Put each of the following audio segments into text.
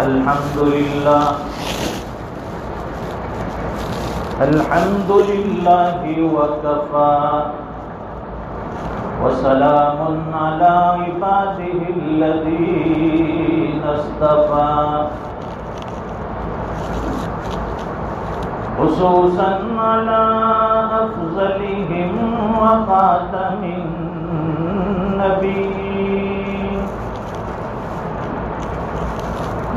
الحمد لله وكفى وسلام على عباده الذين اصطفى خصوصا على أفضلهم وخاتم النبيين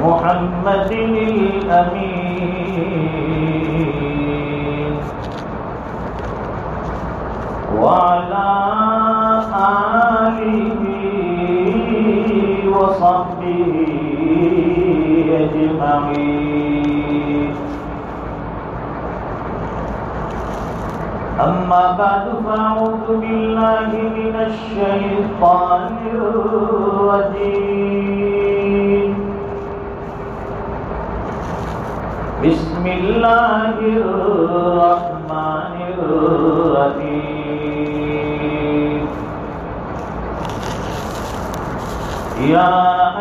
محمد الأمين وعلى آله وصحبه أجمعين. أما بعد فأعوذ بالله من الشيطان الرجيم. بسم الله الرحمن الرحيم. يا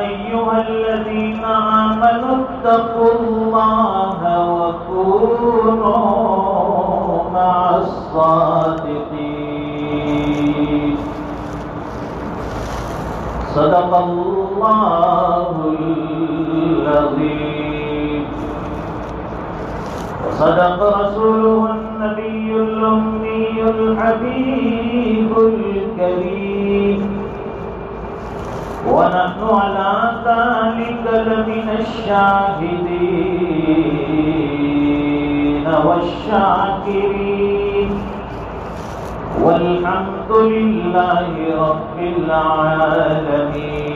أيها الذين آمنوا اتقوا الله وكونوا مع الصادقين. صدق الله العظيم وصدق رسوله النبي الأمي الحبيب الكريم ونحن على ذلك لمن الشاهدين والشاكرين والحمد لله رب العالمين.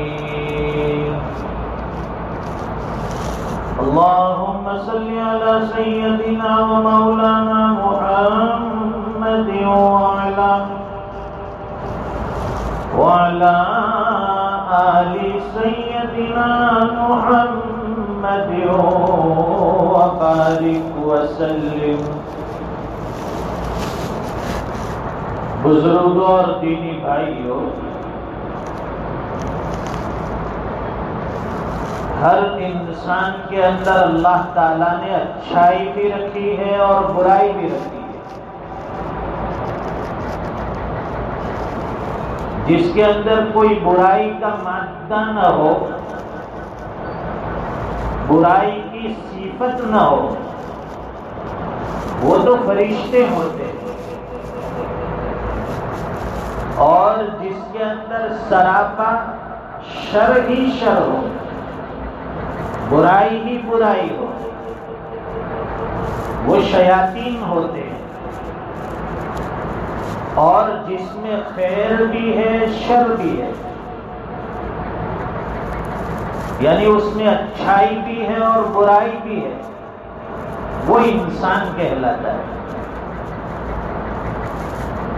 اللهم صل على سيدنا ومولانا محمد وعلى آل سيدنا محمد وبارك وسلم. بزرگوں اور دینی بھائیوں، ہر انسان کے اندر اللہ تعالیٰ نے اچھائی بھی رکھی ہے اور برائی بھی رکھی ہے. جس کے اندر کوئی برائی کا مادہ نہ ہو، برائی کی صفت نہ ہو، وہ تو فرشتے ہوتے ہیں. اور جس کے اندر سراپا شر ہی شر ہو، برائی ہی برائی ہو، وہ شیاطین ہوتے ہیں. اور جس میں خیر بھی ہے شر بھی ہے، یعنی اس میں اچھائی بھی ہے اور برائی بھی ہے، وہ انسان کہلاتا ہے.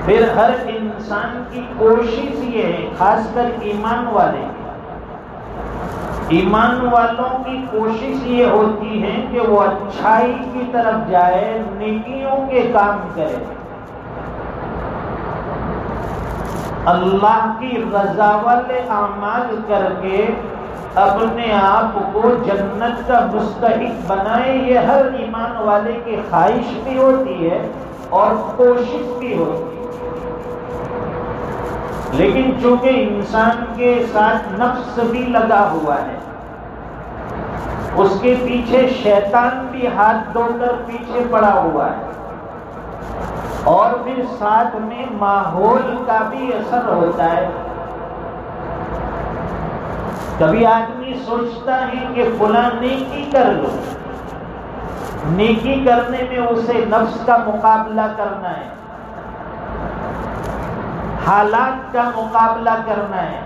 پھر ہر انسان کی کوشش یہ ہے، خاص کر ایمان والوں کی کوشش یہ ہوتی ہے کہ وہ اچھائی کی طرف جائے، نیکیوں کے کام کرے، اللہ کی رضا والے اعمال کر کے اپنے آپ کو جنت کا مستحق بنائے. یہ ہر ایمان والے کی خواہش بھی ہوتی ہے اور کوشش بھی ہوتی ہے. لیکن چونکہ انسان کے ساتھ نفس بھی لگا ہوا ہے، اس کے پیچھے شیطان بھی ہاتھ دھو کر پیچھے پڑا ہوا ہے، اور پھر ساتھ میں ماحول کا بھی اثر ہوتا ہے. کبھی آدمی سوچتا ہے کہ فلاں نیکی کر لو، نیکی کرنے میں اسے نفس کا مقابلہ کرنا ہے، حالات کا مقابلہ کرنا ہے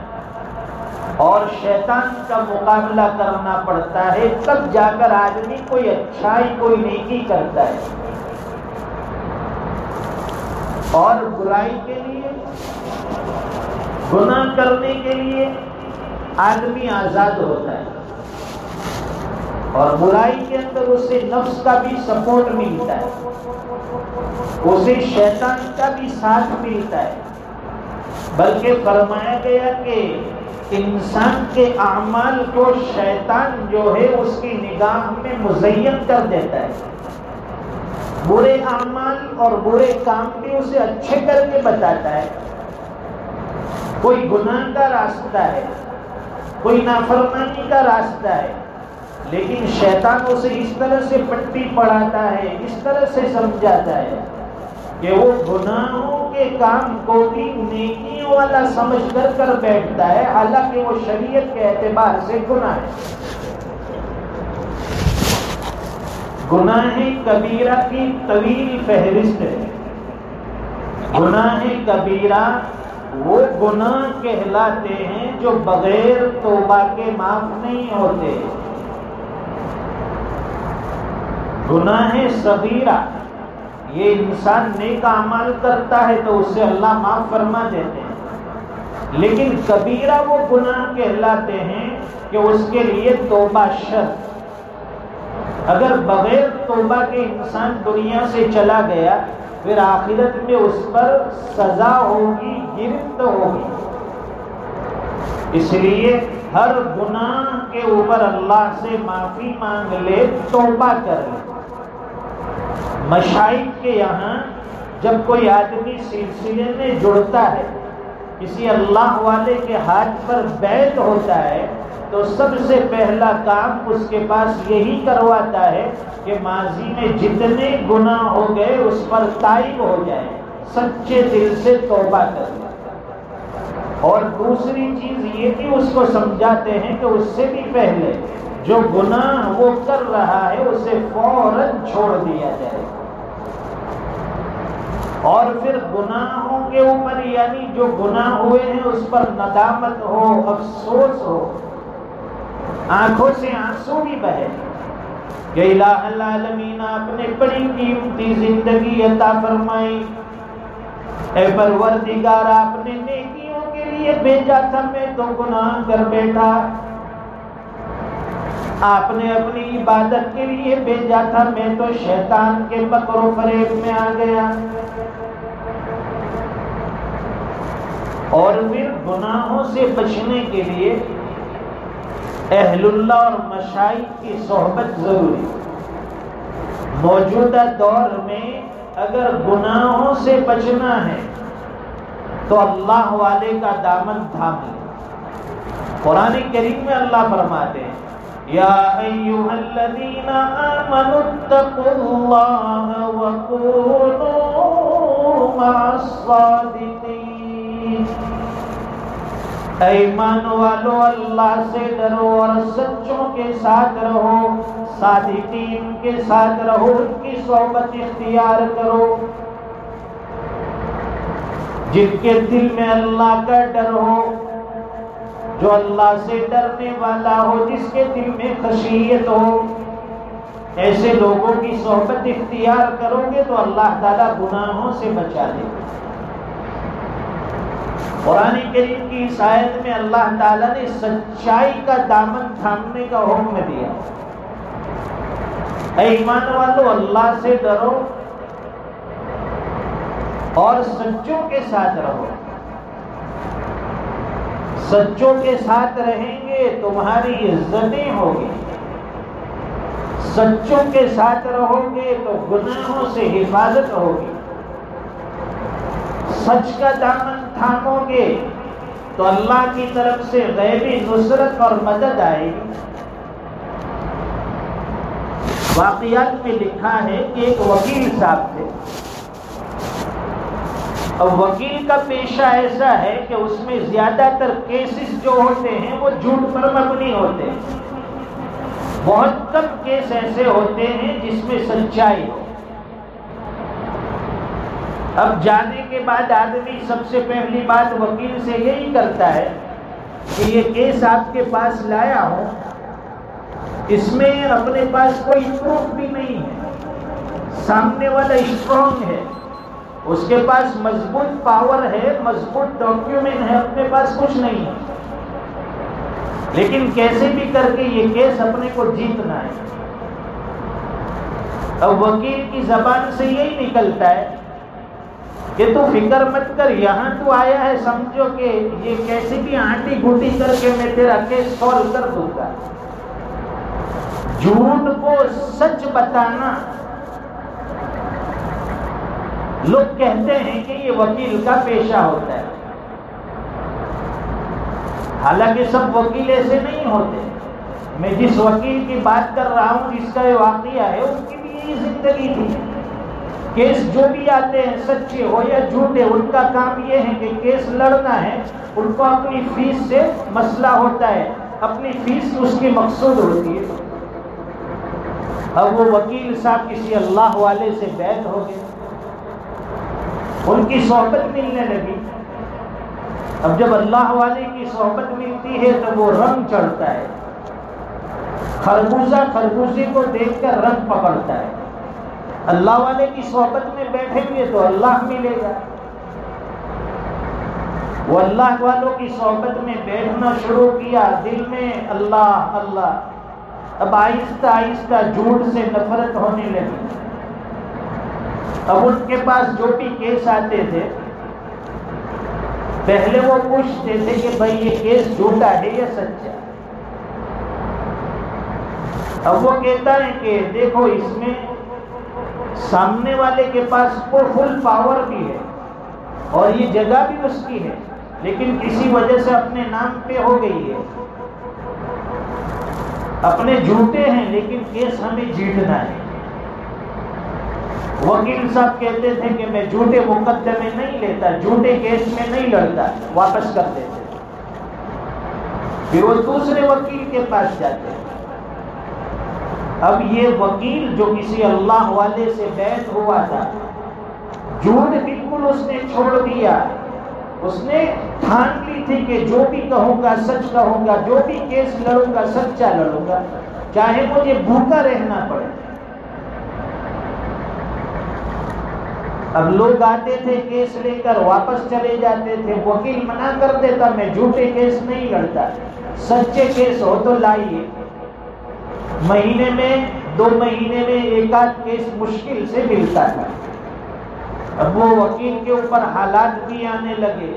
اور شیطان کا مقابلہ کرنا پڑتا ہے، تب جا کر آدمی کوئی اچھائی کوئی نیکی کرتا ہے. اور برائی کے لیے، گناہ کرنے کے لیے آدمی آزاد ہوتا ہے، اور برائی کے اندر اسے نفس کا بھی سپورٹ ملتا ہے، اسے شیطان کا بھی ساتھ ملتا ہے. بلکہ فرمایا گیا کہ انسان کے اعمال کو شیطان جو ہے اس کی نگاہ میں مزین کر دیتا ہے. برے اعمال اور برے کام بھی اسے اچھے کر کے بتاتا ہے. کوئی گناہ کا راستہ ہے، کوئی نافرمانی کا راستہ ہے، لیکن شیطان اسے اس طرح سے پٹی پڑھاتا ہے، اس طرح سے سمجھاتا ہے کہ وہ گناہوں کے کام کو بھی نیکیوں والا سمجھ کر بیٹھتا ہے، حالانکہ وہ شریعت کے اعتبار سے گناہ ہے. گناہ کبیرہ کی طویل فہرست ہے. گناہ کبیرہ وہ گناہ کہلاتے ہیں جو بغیر توبہ کے معاف نہیں ہوتے. گناہ صغیرہ یہ انسان نیک اعمال کرتا ہے تو اسے اللہ معاف فرما دیتے ہیں، لیکن کبیرہ وہ گناہ کہلاتے ہیں کہ اس کے لیے توبہ شرط. اگر بغیر توبہ کے انسان دنیا سے چلا گیا پھر آخرت میں اس پر سزا ہوگی، گرفت ہوگی. اس لیے ہر گناہ کے اوپر اللہ سے معافی مانگ لے، توبہ کر لے. مشائخ کے یہاں جب کوئی آدمی سلسلے میں جڑتا ہے، کسی اللہ والے کے ہاتھ پر بیعت ہوتا ہے، تو سب سے پہلا کام اس کے پاس یہی کرواتا ہے کہ ماضی میں جتنے گناہ ہو گئے اس پر تائب ہو جائے، سچے دل سے توبہ کر لے. اور دوسری چیز یہ کہ اس کو سمجھاتے ہیں کہ اس سے بھی پہلے جو گناہ وہ کر رہا ہے اسے فوراً چھوڑ دیا جائے. اور پھر گناہوں کے اوپر یعنی جو گناہ ہوئے ہیں اس پر ندامت ہو، افسوس ہو، آنکھوں سے آنسو بھی بہے کہ الہ العالمین آپ نے بڑی قیمتی زندگی عطا فرمائی، اے پروردگار آپ نے نیکیوں کے لیے بھیجا تھا، میں تو گناہ کر بیٹھا. آپ نے اپنی عبادت کے لیے بھیجا تھا، میں تو شیطان کے مکر و فریب میں آ گیا. اور پھر گناہوں سے بچنے کے لیے اہل اللہ اور مشائخ کی صحبت ضروری. موجودہ دور میں اگر گناہوں سے بچنا ہے تو اللہ والے کا دامن تھام لے. قرآن کریم میں اللہ فرماتے ہیں یا ایھا الذین آمنوا اتقوا اللہ وکونوا مع الصادقین. اے ایمان والو اللہ سے ڈرو اور سچوں کے ساتھ رہو، صادقین کے ساتھ رہو، ان کی صحبت اختیار کرو جن کے دل میں اللہ کا ڈر ہو، جو اللہ سے ڈرنے والا ہو، جس کے دل میں خشیت ہو. ایسے لوگوں کی صحبت اختیار کرو گے تو اللہ تعالیٰ گناہوں سے بچا دے گا. قرآن کریم کی اس آیت میں اللہ تعالیٰ نے سچائی کا دامن تھامنے کا حکم دیا. اے ایمان والو اللہ سے ڈرو اور سچوں کے ساتھ رہو. سچوں کے ساتھ رہیں گے تمہاری عزتیں ہوگی، سچوں کے ساتھ رہو گے تو گناہوں سے حفاظت ہوگی. سچ کا دامن تھامو گے تو اللہ کی طرف سے غیبی نصرت اور مدد آئے گی. واقعات میں لکھا ہے کہ ایک وکیل صاحب تھے. اب وکیل کا پیشہ ایسا ہے کہ اس میں زیادہ تر کیسز جو ہوتے ہیں وہ جھوٹ پر مبنی ہوتے ہیں. بہت کم کیس ایسے ہوتے ہیں جس میں سچائی ہو. اب جانے کے بعد آدمی سب سے پہلی بات وکیل سے یہی کرتا ہے کہ یہ کیس آپ کے پاس لایا ہوں، اس میں اپنے پاس کوئی پروف بھی نہیں ہے، سامنے والا اسٹرانگ ہے، اس کے پاس مضبوط پاور ہے، مضبوط ڈاکیومنٹ ہے، اپنے پاس کچھ نہیں ہے، لیکن کیسے بھی کر کے یہ کیس اپنے کو جیتنا ہے. اب وکیل کی زبان سے یہی نکلتا ہے کہ تو فکر مت کر، یہاں تو آیا ہے، سمجھو کہ یہ کیسی بھی آنٹی گھوٹی کر کے میں تیرا کیس سالو کر دوں گا۔ جھوٹ کو سچ بتانا، لوگ کہتے ہیں کہ یہ وکیل کا پیشہ ہوتا ہے، حالانکہ سب وکیل ایسے نہیں ہوتے۔ میں جس وکیل کی بات کر رہا ہوں، جس کا یہ واقعہ ہے، ان کی بھی یہی زندگی تھی۔ کیس جو بھی آتے ہیں، سچے ہو یا جھوٹے، ان کا کام یہ ہے کہ کیس لڑنا ہے، ان کو اپنی فیس سے مسئلہ ہوتا ہے، اپنی فیس اس کی مقصود ہوتی ہے۔ اب وہ وکیل صاحب کسی اللہ والے سے بیعت ہو گئے، ان کی صحبت ملنے لگی۔ اب جب اللہ والے کی صحبت ملتی ہے تو وہ رنگ چڑھتا ہے، خربوزہ خربوزے کو دیکھ کر رنگ پکڑتا ہے۔ اللہ والے کی صحبت میں بیٹھیں گے تو اللہ ملے گا۔ وہ اللہ والوں کی صحبت میں بیٹھنا شروع کیا، دل میں اللہ اللہ۔ اب آہستہ آہستہ جھوٹ سے نفرت ہونے لگی۔ اب ان کے پاس جو بھی کیس آتے تھے، پہلے وہ پوچھتے تھے کہ بھائی یہ کیس جھوٹا ہے یا سچا۔ اب وہ کہتا ہے کہ دیکھو اس میں سامنے والے کے پاس فل پاور بھی ہے اور یہ جگہ بھی اس کی ہے، لیکن کسی وجہ سے اپنے نام پہ ہو گئی ہے، اپنے جھوٹے ہیں لیکن کیس ہمیں جیتنا ہے۔ وکیل صاحب کہتے تھے کہ میں جھوٹے مقدمے نہیں لیتا، جھوٹے کیس میں نہیں لڑتا، واپس کر دیتے۔ پھر وہ دوسرے وکیل کے پاس جاتے۔ اب یہ وکیل جو کسی اللہ والے سے بیعت ہوا تھا، جھوٹ بالکل اس نے چھوڑ دیا، اس نے ٹھان لی تھی کہ جو بھی کہوں گا سچ کہوں گا، جو بھی کیس لڑوں گا سچا لڑوں گا، چاہے مجھے بھوکا رہنا پڑے۔ اب لوگ آتے تھے کیس لے کر، واپس چلے جاتے تھے، وکیل منع کر دیتا، میں جھوٹے کیس نہیں لڑتا، سچے کیس ہو تو لائیے۔ مہینے میں 2 مہینے میں ایک آدھ کیس مشکل سے ملتا تھا۔ اب وہ وکیل کے اوپر حالات بھی آنے لگے،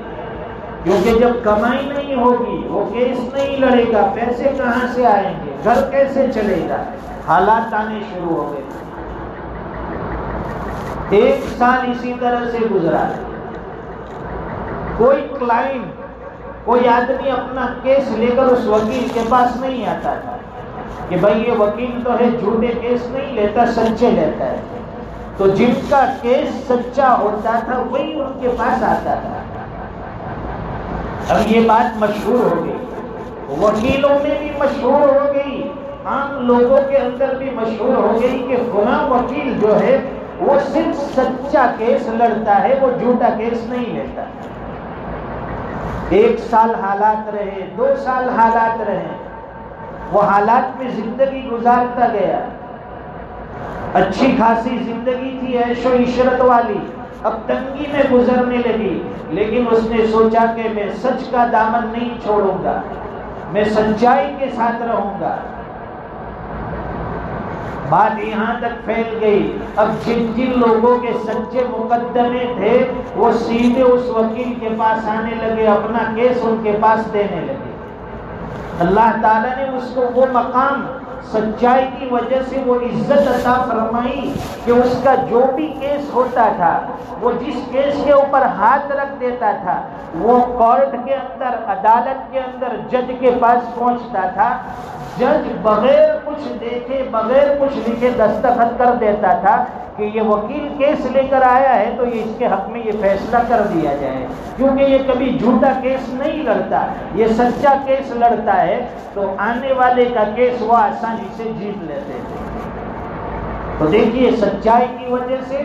کیونکہ جب کمائی نہیں ہوگی، وہ کیس نہیں لڑے گا، پیسے کہاں سے آئیں گے، گھر کیسے چلے گا، حالات آنے شروع ہو گئے۔ 1 سال اسی طرح سے گزرا، کوئی کلائنٹ، کوئی آدمی اپنا کیس لے کر اس وکیل کے پاس نہیں آتا تھا کہ بھائی یہ وکیل تو ہے، جھوٹے کیس نہیں لیتا، سچے لیتا ہے۔ تو جن کا کیس سچا ہوتا تھا وہی ان کے پاس آتا تھا۔ اب یہ بات مشہور ہو گئی، وکیلوں میں بھی مشہور ہو گئی، عام لوگوں کے اندر بھی مشہور ہو گئی کہ فلاں وکیل جو ہے وہ صرف سچا کیس لڑتا ہے، وہ جھوٹا کیس نہیں لیتا۔ 1 سال حالات رہے، 2 سال حالات رہے، وہ حالات میں زندگی گزارتا گیا۔ اچھی خاصی زندگی تھی، عیش و عشرت والی، اب تنگی میں گزرنے لگی، لیکن اس نے سوچا کہ میں سچ کا دامن نہیں چھوڑوں گا، میں سچائی کے ساتھ رہوں گا۔ بات یہاں تک پھیل گئی، اب جن جن لوگوں کے سچے مقدمے تھے وہ سیدھے اس وکیل کے پاس آنے لگے، اپنا کیس ان کے پاس دینے لگے۔ اللہ تعالیٰ نے اس کو وہ مقام، سچائی کی وجہ سے وہ عزت عطا فرمائی کہ اس کا جو بھی کیس ہوتا تھا، وہ جس کیس کے اوپر ہاتھ رکھ دیتا تھا، وہ کورٹ کے اندر، عدالت کے اندر جج کے پاس پہنچتا تھا، جج بغیر کچھ دیکھے، بغیر کچھ لکھے دستخط کر دیتا تھا کہ یہ وکیل کیس لے کر آیا ہے تو یہ اس کے حق میں یہ فیصلہ کر دیا جائے، کیونکہ یہ کبھی جھوٹا کیس نہیں لڑتا، یہ سچا کیس لڑتا ہے، تو آنے والے کا کیس وہ آسانی سے جیت لیتے تھے۔ تو دیکھیے، سچائی کی وجہ سے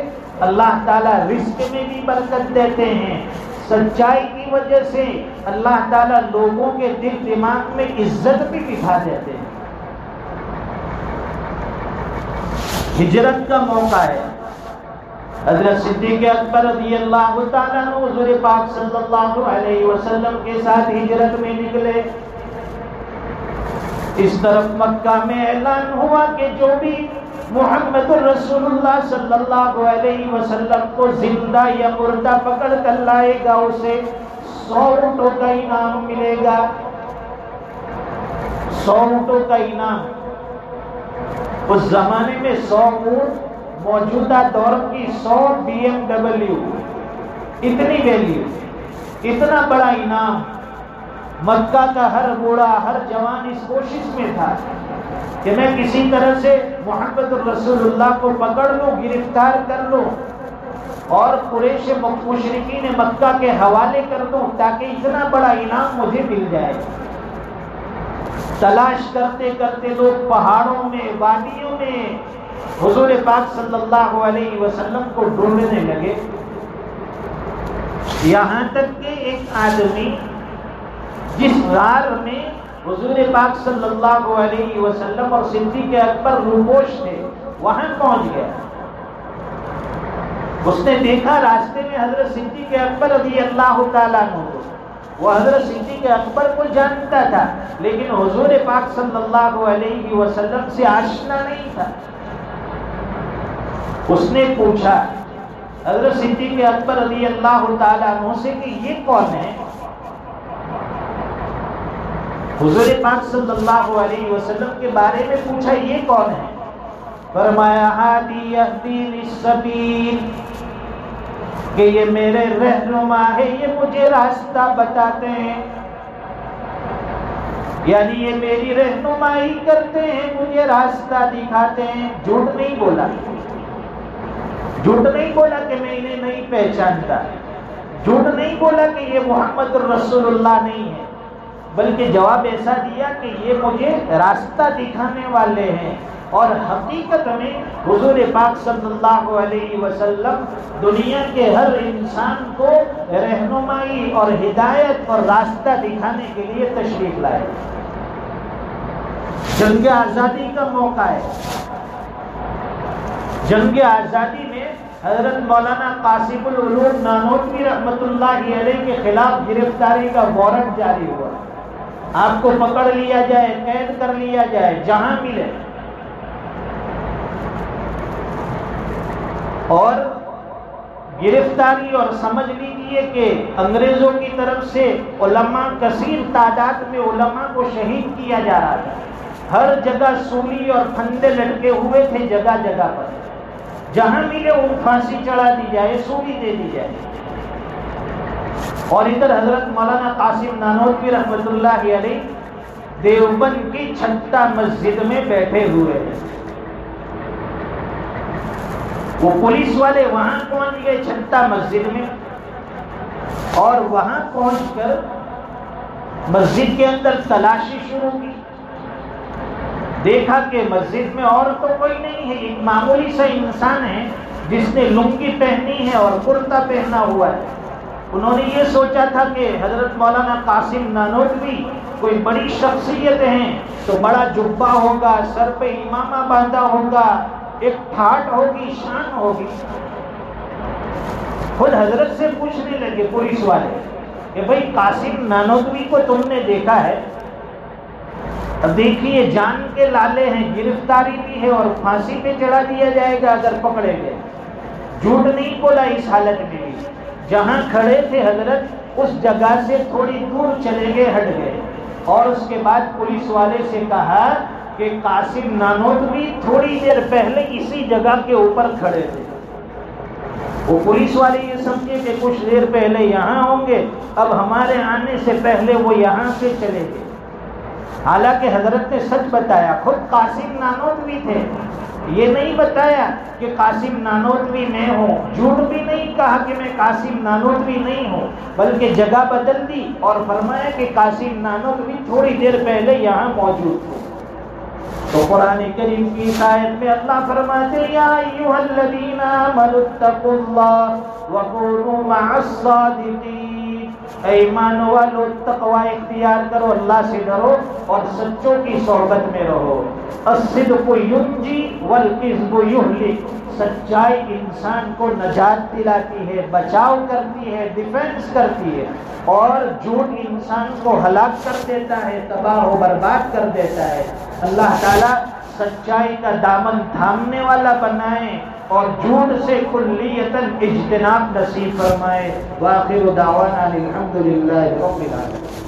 اللہ تعالیٰ رزق میں بھی برکت دیتے ہیں، سچائی کی وجہ سے اللہ تعالیٰ لوگوں کے دل دماغ میں عزت بھی بٹھا دیتے ہیں۔ ہجرت کا موقع ہے، حضرت صدیق اکبر رضی اللہ تعالیٰ عنہ حضور پاک صلی اللہ علیہ وسلم کے ساتھ ہجرت میں نکلے۔ اس طرف مکہ میں اعلان ہوا کہ جو بھی محمد الرسول اللہ صلی اللہ علیہ وسلم کو زندہ یا مردہ پکڑ کر لائے گا اسے 100 اونٹوں کا انعام ملے گا. 100 اونٹوں کا انعام. اس زمانے میں 100 اونٹ موجودہ دور کی 100 BMW، اتنی ویلیو، اتنا بڑا انعام. مکہ کا ہر بوڑھا، ہر جوان اس کوشش میں تھا کہ میں کسی طرح سے محمد الرسول اللہ کو پکڑ لوں، گرفتار کر لوں اور قریش مشرکین مکہ کے حوالے کر دوں تاکہ اتنا بڑا انعام مجھے مل جائے. تلاش کرتے کرتے لوگ پہاڑوں میں، وادیوں میں حضور پاک صلی اللہ علیہ وسلم کو ڈھونڈنے لگے. یہاں تک کہ ایک آدمی جس غار میں حضور پاک صلی اللہ علیہ وسلم اور صدیق اکبر روپوش تھے وہاں پہنچ گیا. اس نے دیکھا راستے میں حضرت صدیق اکبر رضی اللہ تعالیٰ عنہ. وہ حضرت صدیق اکبر کو جانتا تھا لیکن حضور پاک صلی اللہ علیہ وسلم سے آشنا نہیں تھا. اس نے پوچھا حضرت صدیق اکبر رضی اللہ تعالیٰ عنہ سے کہ یہ کون ہے؟ حضور پاک صلی اللہ علیہ وسلم کے بارے میں پوچھا یہ کون ہے؟ فرمایا ہادی یہدی للسبیل، کہ یہ میرے رہنما ہے، یہ مجھے راستہ بتاتے ہیں، یعنی یہ میری رہنمائی کرتے ہیں، مجھے راستہ دکھاتے ہیں. جھوٹ نہیں بولا، جھوٹ نہیں بولا کہ میں انہیں نہیں پہچانتا، جھوٹ نہیں بولا کہ یہ محمد الرسول اللہ نہیں ہے، بلکہ جواب ایسا دیا کہ یہ مجھے راستہ دکھانے والے ہیں. اور حقیقت میں حضور پاک صلی اللہ علیہ وسلم دنیا کے ہر انسان کو رہنمائی اور ہدایت اور راستہ دکھانے کے لیے تشریف لائے. جنگ آزادی کا موقع ہے. جنگ آزادی میں حضرت مولانا قاسم العلوم نانوتوی رحمۃ اللہ علیہ کے خلاف گرفتاری کا وارنٹ جاری ہوا. آپ کو پکڑ لیا جائے، قید کر لیا جائے، جہاں ملے. اور گرفتاری اور سمجھ لیجیے کہ انگریزوں کی طرف سے علماء، کثیر تعداد میں علماء کو شہید کیا جا رہا تھا. ہر جگہ سولی اور پھندے لٹکے ہوئے تھے جگہ جگہ پر. جہاں ملے ان پھانسی چڑھا دی جائے، سولی دے دی جائے. اور ادھر حضرت مولانا قاسم نانوتوی رحمۃ اللہ علیہ دیوبند کی چھتہ مسجد میں بیٹھے ہوئے ہیں. وہ پولیس والے وہاں پہنچ گئے چھتہ مسجد میں، اور وہاں پہنچ کر مسجد کے اندر تلاشی شروع کی. دیکھا کہ مسجد میں اور تو کوئی نہیں ہے، ایک معمولی سا انسان ہے جس نے لنگی پہنی ہے اور کرتا پہنا ہوا ہے. انہوں نے یہ سوچا تھا کہ حضرت مولانا قاسم نانوتوی کوئی بڑی شخصیت ہیں تو بڑا جبہ ہوگا، سر پہ امامہ باندھا ہوگا، ایک ٹھاٹ ہوگی، شان ہوگی. خود حضرت سے پوچھنے لگے پولیس والے کہ بھائی قاسم نانوتوی کو تم نے دیکھا ہے؟ اب دیکھیے جان کے لالے ہیں، گرفتاری بھی ہے اور پھانسی پہ چڑھا دیا جائے گا اگر پکڑے گئے. جھوٹ نہیں بولا اس حالت میں بھی. جہاں کھڑے تھے حضرت اس جگہ سے تھوڑی دور چلے گئے، ہٹ گئے، اور اس کے بعد پولیس والے سے کہا کہ قاسم نانوتوی تھوڑی دیر پہلے اسی جگہ کے اوپر کھڑے تھے. وہ پولیس والے یہ سمجھے کہ کچھ دیر پہلے یہاں ہوں گے، اب ہمارے آنے سے پہلے وہ یہاں سے چلے گئے. حالانکہ حضرت نے سچ بتایا، خود قاسم نانوتوی تھے. یہ نہیں بتایا کہ قاسم نانوتوی میں ہوں، جھوٹ بھی نہیں کہا کہ میں قاسم نانوتوی نہیں ہوں، بلکہ جگہ بدل دی اور فرمایا کہ قاسم نانوتوی تھوڑی دیر پہلے یہاں موجود تھے. تو قرآن کریم کی آیت میں اللہ فرماتے یا ایھا الذین آمنوا اتقوا اللہ وکونوا مع الصادقین. اے ایمان والو تقوی اختیار کرو، اللہ سے ڈرو اور سچوں کی صحبت میں رہو. الصدق ینجی والکذب یہلک. سچائی انسان کو نجات دلاتی ہے، بچاؤ کرتی ہے، ڈیفینس کرتی ہے، اور جھوٹ انسان کو ہلاک کر دیتا ہے، تباہ و برباد کر دیتا ہے. اللہ تعالیٰ سچائی کا دامن تھامنے والا بنائے اور جھوٹ سے کلیتاً اجتناب نصیب فرمائے۔ وآخر دعوانا الحمدللہ رب العالمین۔